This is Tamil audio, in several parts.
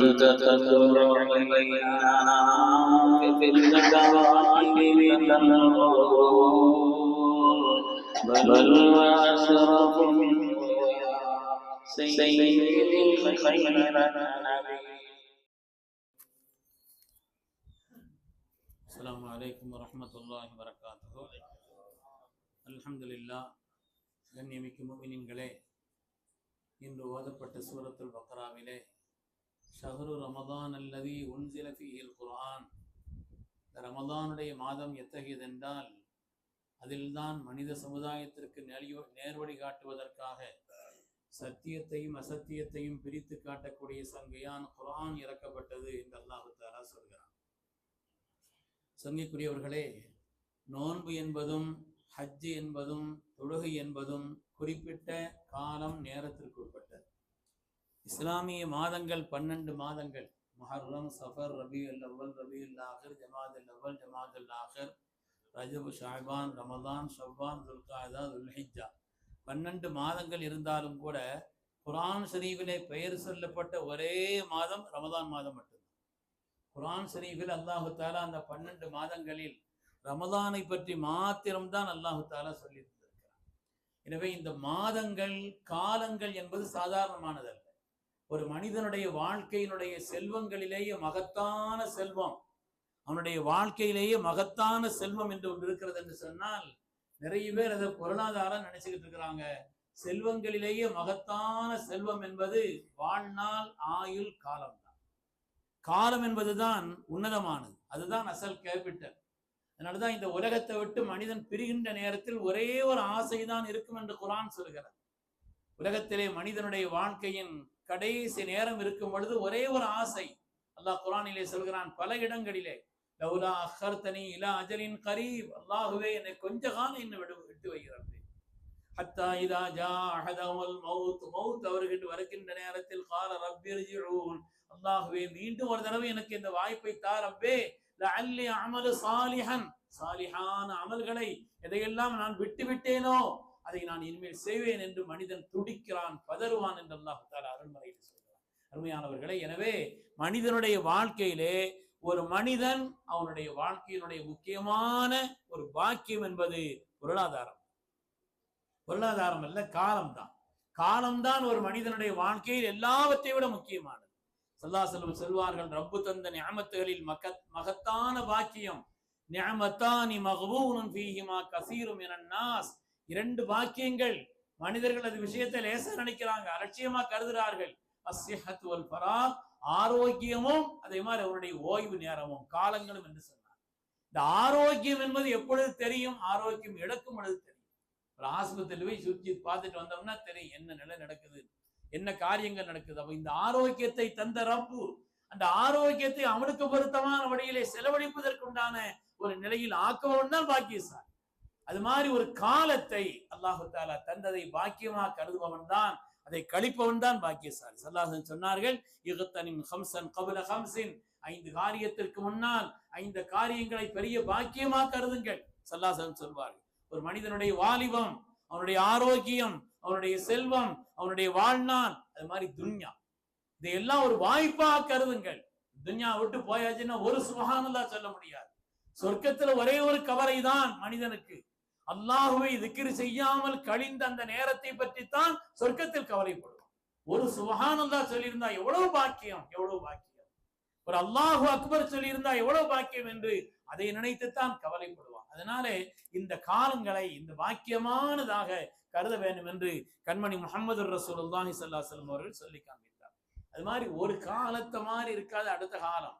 تتكبر إلينا في المتواكب بل وأشرف سيد خير النبي. السلام عليكم ورحمة الله وبركاته. الحمد لله. கண்ணியமிக்க முஃமினீன்களே, இன்று ஓதப்பட்ட சூரத்துல் பக்ராவிலே ஷஹ்ரு ரமதான் அல்லதி உன்சில ஃபீஹில் குர்ஆன், இந்த ரமதானுடைய மாதம் எத்தகையதென்றால் அதில்தான் மனித சமுதாயத்திற்கு நேர்வழி காட்டுவதற்காக சத்தியத்தையும் அசத்தியத்தையும் பிரித்து காட்டக்கூடிய சங்கையான் குர்ஆன் இறக்கப்பட்டது என்று அல்லாஹ் தஆலா சொல்கிறான். சங்கைக்குரியவர்களே, நோன்பு என்பதும் ஹஜ்ஜு என்பதும் தொழுகை என்பதும் குறிப்பிட்ட காலம் நேரத்திற்கு உட்பட்டது. இஸ்லாமிய மாதங்கள் 12 மாதங்கள்: முஹர்ரம், சஃபர், ரபியுல் அவ்வல், ரபியுல் ஆஹிர், ஜமாதுல் அவ்வல், ஜமாதுல் ஆஹிர், ரஜப், ஷஅபான், ரமதான், ஷவ்வால், துல்காதா, துல்ஹிஜ்ஜா. 12 மாதங்கள் இருந்தாலும் கூட குர்ஆன் ஷரீஃபிலே பெயர் சொல்லப்பட்ட ஒரே மாதம் ரமதான் மாதம் மட்டும்தான். குர்ஆன் ஷரீஃபில் அல்லாஹு தஆலா அந்த 12 மாதங்களில் ரமதானை பற்றி மாத்திரம்தான் அல்லாஹு தஆலா சொல்லியிருக்கிறார். எனவே இந்த மாதங்கள், காலங்கள் என்பது சாதாரணமானதல்ல. ஒரு மனிதனுடைய வாழ்க்கையினுடைய செல்வங்களிலேயே மகத்தான செல்வம், அவனுடைய வாழ்க்கையிலேயே மகத்தான செல்வம் என்று ஒன்று இருக்கிறது என்று சொன்னால், நிறைய பேர் அதை பொருளாதாரம் நினைச்சுக்கிட்டு இருக்கிறாங்க. செல்வங்களிலேயே மகத்தான செல்வம் என்பது வாழ்நாள், ஆயுள், காலம் தான். காலம் என்பதுதான் உன்னதமானது, அதுதான் அசல் கேபிட்டல். அதனாலதான் இந்த உலகத்தை விட்டு மனிதன் பிரிகின்ற நேரத்தில் ஒரே ஒரு ஆசைதான் இருக்கும் என்று குர்ஆன் சொல்கிறது. உலகத்திலே மனிதனுடைய வாழ்க்கையின் கடைசி நேரம் இருக்கும் பொழுது ஒரே ஒரு ஆசை. அல்லாஹ் குர்ஆனிலே சொல்கிறான் பல இடங்களிலே, லவ்லா அഖர்தனி இலா அஜலின் கரீப், அல்லாஹ்வே என்னை கொஞ்ச காலம் என்ன விட்டு வைக்கிறார். ஹத்தா இதா ஜா அஹதஹுல் மௌத், மௌத் அவர்கிட்ட வருகின்ற நேரத்தில் கால ரப்பிர்ஜிஊன், அல்லாஹ்வே மீண்டும் ஒரு தடவை எனக்கு இந்த வாய்ப்பை தா ரப்பே, லஅல்லி அமலு சாலிஹன், சாலிஹான அமல்களை எதையெல்லாம் நான் விட்டு விட்டேனோ அதை நான் இனிமேல் செய்வேன் என்று மனிதன் துடிக்கிறான், பதறுவான் என்று அல்லாஹ் தஆலா அருள்மறையில் சொல்கிறான். அருமையானவர்களே, எனவே மனிதனுடைய வாழ்க்கையிலே ஒரு மனிதன் அவனுடைய வாழ்க்கையினுடைய முக்கியமான ஒரு பாக்கியம் என்பது பொருளாதாரம். பொருளாதாரம் அல்ல, காலம்தான். காலம்தான் ஒரு மனிதனுடைய வாழ்க்கையில் எல்லாவற்றை விட முக்கியமானது. ஸல்லல்லாஹு அலைஹி வஸல்லம் சொல்வார்கள், ரப்பு தந்த நிஅமத்துகளில் மகத்தான பாக்கியம் நிஅமத்தானி மக்பூனுன் ஃபீஹிமா கஸீரும் மினன் நாஸ். 2 பாக்கியங்கள். மனிதர்கள் அது விஷயத்தை லேசா நினைக்கிறாங்க, அலட்சியமா கருதுகிறார்கள். அஸ்ஸிஹத்து வல் ஃபராக், ஆரோக்கியமும் அதே மாதிரி அவருடைய ஓய்வு நேரமும் காலங்களும் என்று சொன்னார். இந்த ஆரோக்கியம் என்பது எப்பொழுது தெரியும்? ஆரோக்கியம் இழக்கும் பொழுது தெரியும். ஒரு ஆஸ்பத்திரியில் போய் சுற்றி பார்த்துட்டு வந்தோம்னா தெரியும் என்ன நிலை நடக்குது, என்ன காரியங்கள் நடக்குது. அப்ப இந்த ஆரோக்கியத்தை தந்த ரப்பு அந்த ஆரோக்கியத்தை அவனுக்கு பொருத்தமான வழியிலே செலவழிப்பதற்குண்டான ஒரு நிலையில் ஆக்குவன் தான் பாக்கியசாலி. அது மாதிரி ஒரு காலத்தை அல்லாஹு தஆலா தந்ததை பாக்கியமா கருதுபவன் தான், அதை கழிப்பவன் தான் பாக்கியசாலி. ஸல்லல்லாஹு அலைஹி வஸல்லம் சொன்னார்கள், இக்தனிம் ஹம்ஸன் கப்ல ஹம்ஸின், 5 காரியத்திற்கு முன்னால் 5 காரியங்களை பெரிய பாக்கியமா கருதுங்கள். ஸல்லல்லாஹு அலைஹி வஸல்லம் சொல்வார்கள், ஒரு மனிதனுடைய வாலிபம், அவனுடைய ஆரோக்கியம், அவனுடைய செல்வம், அவனுடைய வாழ்நாள், அது மாதிரி துன்யா, இதையெல்லாம் ஒரு வாய்ப்பா கருதுங்கள். துன்யா விட்டு போயாச்சுன்னா ஒரு சுப்ஹானல்லாஹ் சொல்ல முடியாது. சொர்க்கத்துல ஒரே ஒரு கவலை தான் மனிதனுக்கு, அல்லாஹ்வை திக்ர் செய்யாமல் கழிந்த அந்த நேரத்தை பற்றித்தான் சொர்க்கத்தில் கவலைப்படுவான். ஒரு சுப்ஹானல்லாஹ் சொல்லியிருந்தா எவ்வளவு பாக்கியம், எவ்வளவு பாக்கியம். ஒரு அல்லாஹு அக்பர் சொல்லியிருந்தா எவ்வளவு பாக்கியம் என்று அதை நினைத்துத்தான் கவலைப்படுவான். அதனாலே இந்த காலங்களை இந்த பாக்கியமானதாக கருத வேண்டும் என்று கண்மணி முஹம்மது ரசூலுல்லாஹி ஸல்லல்லாஹு அலைஹி வஸல்லம் அவர்கள் சொல்லி காண்பித்தார். அது மாதிரி ஒரு காலத்தை மாதிரி இருக்காது அடுத்த காலம்.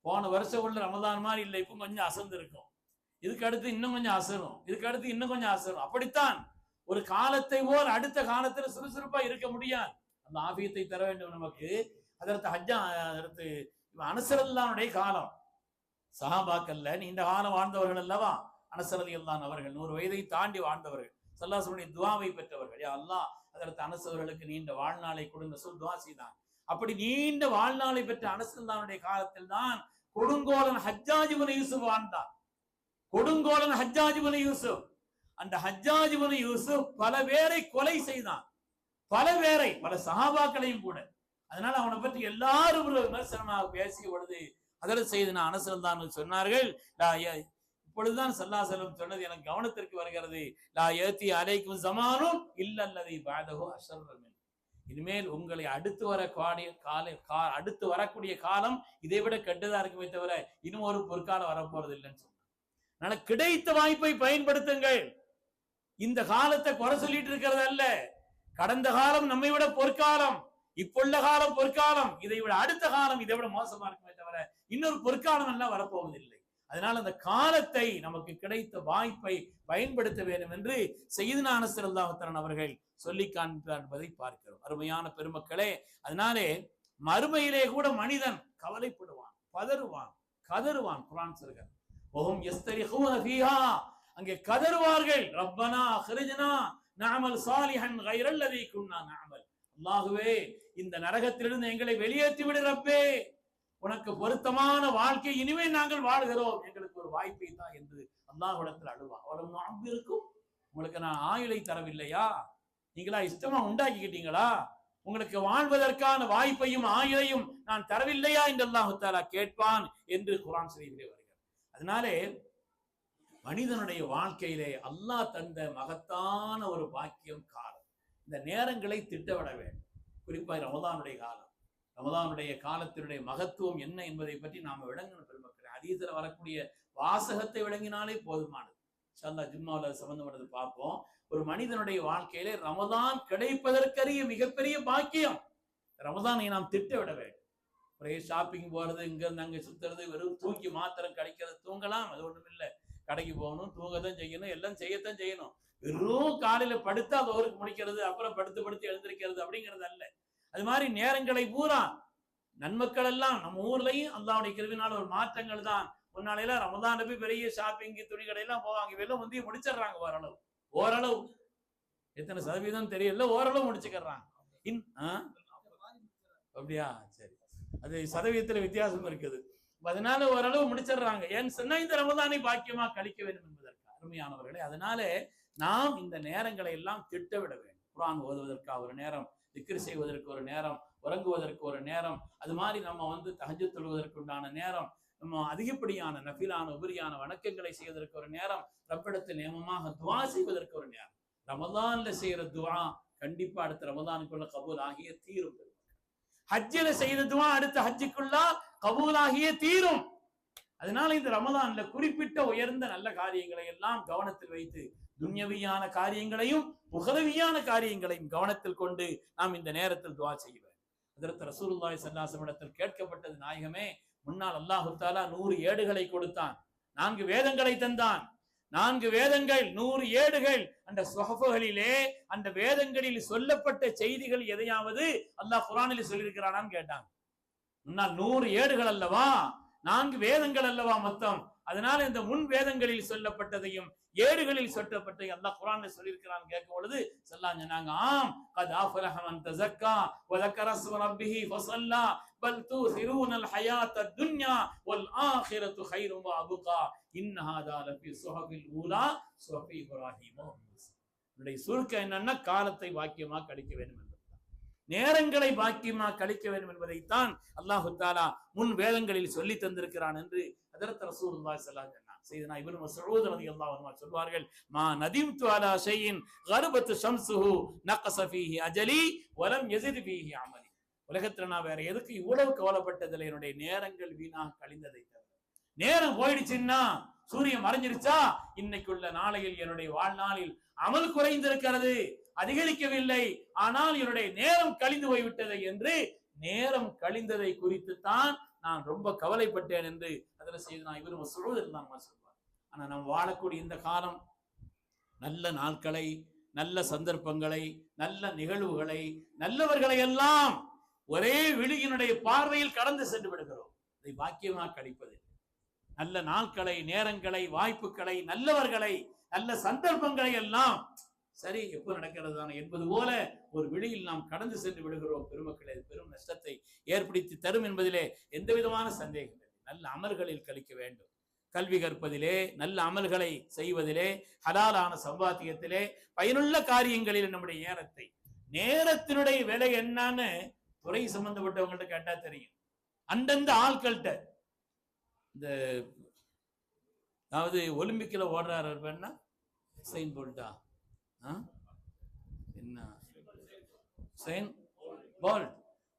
போன வருஷம் உள்ள ரமதான் மாதிரி இல்லை, இப்போ கொஞ்சம் அசந்து இருக்கும், இதுக்கு அடுத்து இன்னும் கொஞ்சம் அசரும், இதுக்கு அடுத்து இன்னும் கொஞ்சம் அசரும். அப்படித்தான் ஒரு காலத்தை போல் அடுத்த காலத்துல சுறுசுறுப்பா இருக்க முடியாது. அந்த ஆபியத்தை தர வேண்டும் நமக்கு. அதற்கு அனஸ் ரலியல்லாஹு காலம், சஹாபாக்கள்ல நீண்ட காலம் வாழ்ந்தவர்கள் அல்லவா அனஸ் ரலியல்லாஹு அவர்கள், 100 வயதை தாண்டி வாழ்ந்தவர்கள், ஸல்லல்லாஹு அலைஹி வஸல்லம் துஆவை பெற்றவர்கள். யா அல்லாஹ் அதற்கு அனஸ் அவர்களுக்கு நீண்ட வாழ்நாளை கொடுங்க சொல் துஆ செய்தான். அப்படி நீண்ட வாழ்நாளை பெற்ற அனஸ் ரலியல்லாஹு காலத்தில் தான் கொடுங்கோலன் ஹஜ்ஜாஜ் இப்னு யூசுப் வாழ்ந்தார். கொடுங்கோலன் ஹஜ்ஜாஜ் இப்னு யூசுப், அந்த ஹஜ்ஜாஜ் இப்னு யூசுப் பல பேரை கொலை செய்தான், பல சஹாபாக்களையும் கூட. அதனால அவனை பற்றி எல்லாரும் ஒரு விமர்சனமாக பேசிய பொழுது அதில் செய்து அனஸ் தான் சொன்னார்கள், இப்பொழுதுதான் ஸல்லல்லாஹு அலைஹி வஸல்லம் சொன்னது எனக்கு கவனத்திற்கு வருகிறது, லா யதி அலைக்கும் ஸமானுன் இல்லல்லதி பஅதஹு அஷர்ரு மின். இனிமேல் உங்களை அடுத்து வரக்கூடிய காலம் இதை விட கெட்டதா இருக்குமே தவிர இன்னும் ஒரு பொற்காலம் வரப்போறது இல்லைன்னு சொன்னாங்க. அதனால கிடைத்த வாய்ப்பை பயன்படுத்துங்கள். இந்த காலத்தை குறை சொல்லிட்டு இருக்கிறது அல்ல. கடந்த காலம் நம்மை விட பொற்காலம், இப்புள்ள காலம் பொற்காலம், இதை விட அடுத்த காலம் இதை விட மோசமா இருக்குமே தவிர இன்னொரு பொற்காலம் எல்லாம் வரப்போவதில்லை. அதனால அந்த காலத்தை நமக்கு கிடைத்த வாய்ப்பை பயன்படுத்த வேண்டும் என்று சய்யிதுனா அனஸ் ரலியல்லாஹு தஆலா அவர்கள் சொல்லி காண்பித்தார் என்பதை பார்க்கிறோம். அருமையான பெருமக்களே, அதனாலே மறுமையிலே கூட மனிதன் கவலைப்படுவான், பதறுவான், கதறுவான். குர்ஆன் சொல்கிறது, வஹும் யஸ்தரிஹூன ஃபீஹா, அங்கே கதறுவார்கள், ரப்பனா அக்ரிஜ்னா நஅமல் சாலிஹன் கைரல்லதி குன்னா நஅமல். அல்லாஹ்வே, இந்த நரகத்திலிருந்து எங்களை வெளியேற்றி விடு ரப்பே, உனக்கு பொருத்தமான வாழ்க்கை இனிமே நாங்கள் வாழ்கிறோம், எங்களுக்கு ஒரு வாய்ப்பை தான் என்று அல்லாஹ்விடத்தில் அழுவா. அவளும் நம்பிருக்கும், உங்களுக்கு நான் ஆயுளை தரவில்லையா, நீங்களா இஷ்டமா உண்டாக்கிக்கிட்டீங்களா, உங்களுக்கு வாழ்வதற்கான வாய்ப்பையும் ஆயுளையும் நான் தரவில்லையா என்று அல்லாஹ் தஆலா கேட்பான் என்று குர்ஆன் ஷரீஃபிலே வருகிறது. அதனாலே மனிதனுடைய வாழ்க்கையிலே அல்லாஹ் தந்த மகத்தான ஒரு பாக்கியம் காலம். இந்த நேரங்களை திட்டமிட வேண்டும். குறிப்பாக ரமதானுடைய காலம், ரமதானுடைய காலத்தினுடைய மகத்துவம் என்ன என்பதை பற்றி நாம விளங்கணும் பெருமக்களே. ஹதீஸ்ல வரக்கூடிய வாசகத்தை விளங்கினாலே போதுமானது. இன்ஷா அல்லாஹ் ஜும்மாவுல சம்பந்தப்பட்டது பார்ப்போம். ஒரு மனிதனுடைய வாழ்க்கையிலே ரமதான் கிடைப்பதற்கரிய மிகப்பெரிய பாக்கியம். ரமதானை நாம் திட்டமிட வேண்டும். ஒரே ஷாப்பிங் போறது, இங்க இருந்து அங்க சுத்துறது, வெறும் தூக்கி மாத்திரம் கிடைக்கிறது, தூங்கலாம், அது ஒண்ணும் இல்லை. கடைக்கு போகணும், தூங்கத்தான் செய்யணும், எல்லாம் செய்யத்தான் செய்யணும். வெறும் காலையில படுத்தா தோருக்கு முடிக்கிறது, அப்புறம் படுத்து எழுந்திருக்கிறது அப்படிங்கிறது அல்ல. அது மாதிரி நேரங்களை பூரா நன்மக்கள் எல்லாம் நம்ம ஊர்லயும் அல்லாஹ்வுடைய கிருபையினால ஒரு மாற்றங்கள் தான். முன்னாலையில ரமதான் போய் பெரிய ஷாப்பிங் துணி கடையெல்லாம் போவாங்க, இவெல்லாம் முந்தைய முடிச்சிடுறாங்க. ஓரளவு எத்தனை சதவீதம் தெரியல, ஓரளவு முடிச்சுக்கிறாங்க. அப்படியா? சரி, அது சதவீதத்துல வித்தியாசம் இருக்குது. அதனால ஓரளவு முடிச்சிடுறாங்க. ஏன்னு சொன்னா இந்த ரமதானை பாக்கியமா கழிக்க வேண்டும் என்பதற்கு. அருமையானவர்களே, அதனால நாம் இந்த நேரங்களை எல்லாம் திட்டமிட வேண்டும். குர்ஆன் ஓதுவதற்காக ஒரு நேரம், திக்ர் செய்வதற்கு ஒரு நேரம், உறங்குவதற்கு ஒரு நேரம், அது மாதிரி நம்ம தஹஜ்ஜுத் தொழுவதற்கு உண்டான நேரம், நம்ம அதிகப்படியான நஃபிலான உபரியான வணக்கங்களை செய்வதற்கு ஒரு நேரம், ரப்பிடத்தில் நியமமாக துஆ செய்வதற்கு ஒரு நேரம். ரமதான்ல செய்யற துஆ கண்டிப்பா அடுத்த ரமதானுக்குள்ள கபூல் ஆகிய தீரும். ஹஜ்ஜில செய்த துஆ அடுத்த ஹஜ்ஜுக்குள்ள கபூல் ஆகிய தீரும். அதனால இந்த ரமதான்ல குறிப்பிட்ட உயர்ந்த நல்ல காரியங்களை எல்லாம் கவனத்தில் வைத்து துன்யவியான காரியங்களையும் உஹரவியான காரியங்களையும் கவனத்தில் கொண்டு நாம் இந்த நேரத்தில் துஆ செய்ய வேண்டும். ஹஜ்ரத் ரசூலுல்லாஹி ஸல்லல்லாஹு அலைஹி வஸல்லம் கேட்கப்பட்டது, நாயகமே, முன்னால் அல்லாஹ் தஆலா 100 ஏடுகளை கொடுத்தான், 4 வேதங்களை தந்தான். 4 வேதங்கள், 100 ஏடுகள். அந்த சுஹஃபுகளிலே, அந்த வேதங்களில் சொல்லப்பட்ட செய்திகள் எதையாவது அல்லாஹ் குர்ஆனில் சொல்லியிருக்கிறானான்னு கேட்டாங்க. முன்னால் 100 ஏடுகள் அல்லவா, 4 வேதங்கள் அல்லவா மொத்தம். அதனால இந்த முன் வேதங்களில் சொல்லப்பட்டதையும் ஏடுகளில் சொல்லப்பட்டதையும் அல்லாஹ் குர்ஆன்ல சொல்லியிருக்கிறான் கேட்கும் பொழுது ஸல்லல்லாஹு சொன்னாங்க, ஆம், கத் அஃபலஹ மன் தஸக்கா வ ذكر اسم ربه فصلى بل تؤثرون الحياة الدنيا والآخرة خير وأبقى إن هذا لفي الصحف الأولى صحف إبراهيم وموسى. என்னுடைய சுருக்கம் என்னன்னா, காலத்தை பாக்கியமா கழிக்க வேண்டும் என்பதுதான், நேரங்களை பாக்கியமா கழிக்க வேண்டும் என்பதைத்தான் அல்லாஹ் தஆலா முன் வேதங்களில் சொல்லி தந்திருக்கிறான் என்று ஹஜ்ரத் ரசூலுல்லாஹி ஸல்லல்லாஹு அலைஹி வஸல்லம் சையதுனா இப்னு மஸ்ஊத் ரலியல்லாஹு அன்ஹு சொல்வார்கள், மா நதிம்து அலா ஷைஇன் கர்பத் ஷம்ஸுஹு நக்ஸ ஃபீஹி அஜலி வலம் யஸித் ஃபீஹி அமலி. உலகத்துல நான் வேற எதுக்கு இவ்வளவு கவலைப்பட்டதில்லை, என்னுடைய நேரங்கள் வீணாக கழிந்ததை தவிர. நேரம் போயிடுச்சுன்னா, சூரியன் மறைஞ்சிருச்சா, இன்னைக்குள்ள நாளையில் என்னுடைய வாழ்நாளில் அமல் குறைந்திருக்கிறது, அதிகரிக்கவில்லை, ஆனால் என்னுடைய நேரம் கழிந்து போய்விட்டது என்று நேரம் கழிந்ததை குறித்து தான் நான் ரொம்ப கவலைப்பட்டேன் என்று அதுல செய்து இவரு சொல்லுவார். ஆனா நாம் வாழக்கூடிய இந்த காலம் நல்ல நாட்களை, நல்ல சந்தர்ப்பங்களை, நல்ல நிகழ்வுகளை, நல்லவர்களை எல்லாம் ஒரே விழியினுடைய பார்வையில் கடந்து சென்று விடுகிறோம். இதை பாக்கியமாக கழிப்பது. நல்ல நாட்களை, நேரங்களை, வாய்ப்புகளை, நல்லவர்களை, நல்ல சந்தர்ப்பங்களை எல்லாம் சரி எப்போ நடக்கிறது தானே என்பது போல ஒரு விழியில் நாம் கடந்து சென்று விடுகிறோம். பெருமக்களே, பெரும் நஷ்டத்தை ஏற்படுத்தி தரும் என்பதிலே எந்த விதமான சந்தேகம் இல்லை. நல்ல அமல்களில் கழிக்க வேண்டும். கல்வி கற்பதிலே, நல்ல அமல்களை செய்வதிலே, ஹலாலான சம்பாத்தியத்திலே, பயனுள்ள காரியங்களில் நம்முடைய நேரத்தினுடைய விலை என்னன்னு துறை சம்பந்தப்பட்டவங்கள்ட்ட கேட்டா தெரியும். அந்தந்த ஆட்கள்கிட்ட இந்த அதாவது ஒலிம்பிக்ல ஓடுறாரு பேர்னா உசைன் போல்ட்டா என்ன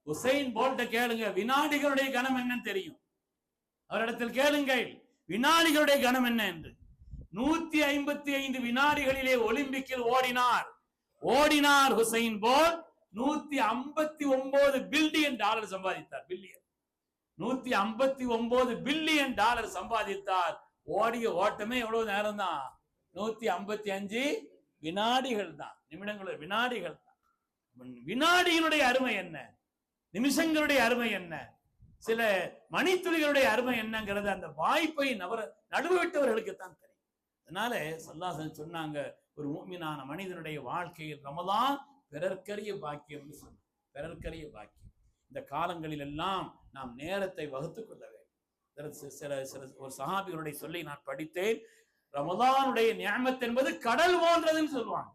உசைன் போல்ட்ட கேளுங்க, வினாடிகளுடைய கணம் என்னன்னு தெரியும். அவரிடத்தில் கேளுங்கள் வினாடிகளுடைய கணம் என்ன என்று. 155 வினாடிகளிலே ஒலிம்பிக்கில் ஓடினார் உசைன் போல்ட். $159 பில்லியன் சம்பாதித்தார். பில்லியன் $159 பில்லியன் சம்பாதித்தார். ஓடிய ஓட்டமே எவ்வளவு நேரம் தான்? 155 வினாடிகள் தான். நிமிடங்கள் வினாடிகள் தான். வினாடியினுடைய அருமை என்ன, நிமிஷங்களுடைய அருமை என்ன, சில மணித்துளிகளுடைய அருமை என்னங்கிறது அந்த வாய்ப்பை நடுவிட்டவர்களுக்கு தான் தெரியும். அதனால ஸல்லல்லாஹு சொன்னாங்க, ஒரு முஃமினான மனிதனுடைய வாழ்க்கையில் ரமலான் பிறர்க்கரிய பாக்கியம். பிறர்க்கரிய பாக்கியம். இந்த காலங்களில் எல்லாம் நாம் நேரத்தை வகுத்துக் கொள்ள வேண்டும். ஒரு சஹாபிகளுடைய சொல்லி நான் படித்தேன். ரமலானுடைய நிஅமத் என்பது கடல் போன்றதுன்னு சொல்லுவாங்க.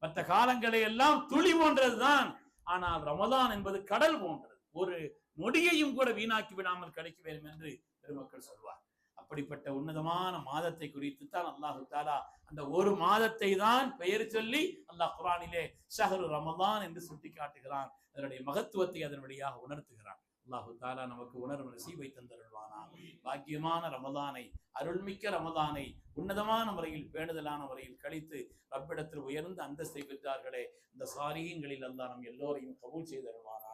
மற்ற காலங்களை எல்லாம் துளி போன்றதுதான். ஆனால் ரமலான் என்பது கடல் போன்றது. ஒரு நொடியையும் கூட வீணாக்கி விடாமல் கிடைக்க வேண்டும் என்று பெருமக்கள் சொல்வார். அப்படிப்பட்ட உன்னதமான மாதத்தை குறித்து தான் அல்லாஹு தஆலா அந்த ஒரு மாதத்தை தான் பெயர் சொல்லி அல்லாஹ் குர்ஆனிலே ஷஹ்ரு ரமலான் என்று சுட்டி காட்டுகிறான். அதனுடைய மகத்துவத்தை அதன் வழியாக உணர்த்துகிறான். அல்லாஹு தஆலா நமக்கு உணர்வு நசீபை தந்தருள்வானா. பாக்கியமான ரமலானை, அருள்மிக்க ரமலானை உன்னதமான முறையில் பேணுதலான முறையில் கழித்து ரப்பிடத்தில் உயர்ந்த அந்தஸ்தை பெற்றார்களே இந்த சாலிஹீன்களில் அல்லாஹ் நம் எல்லோரையும் கபூல் செய்தருள்வானாக.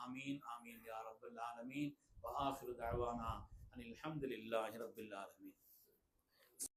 ஆமீன் ஆமீன் யா ரப்பல் ஆலமீன். வஆகிரு தஅவானா அனில் ஹம்துலில்லாஹி ரப்பில் ஆலமீன்.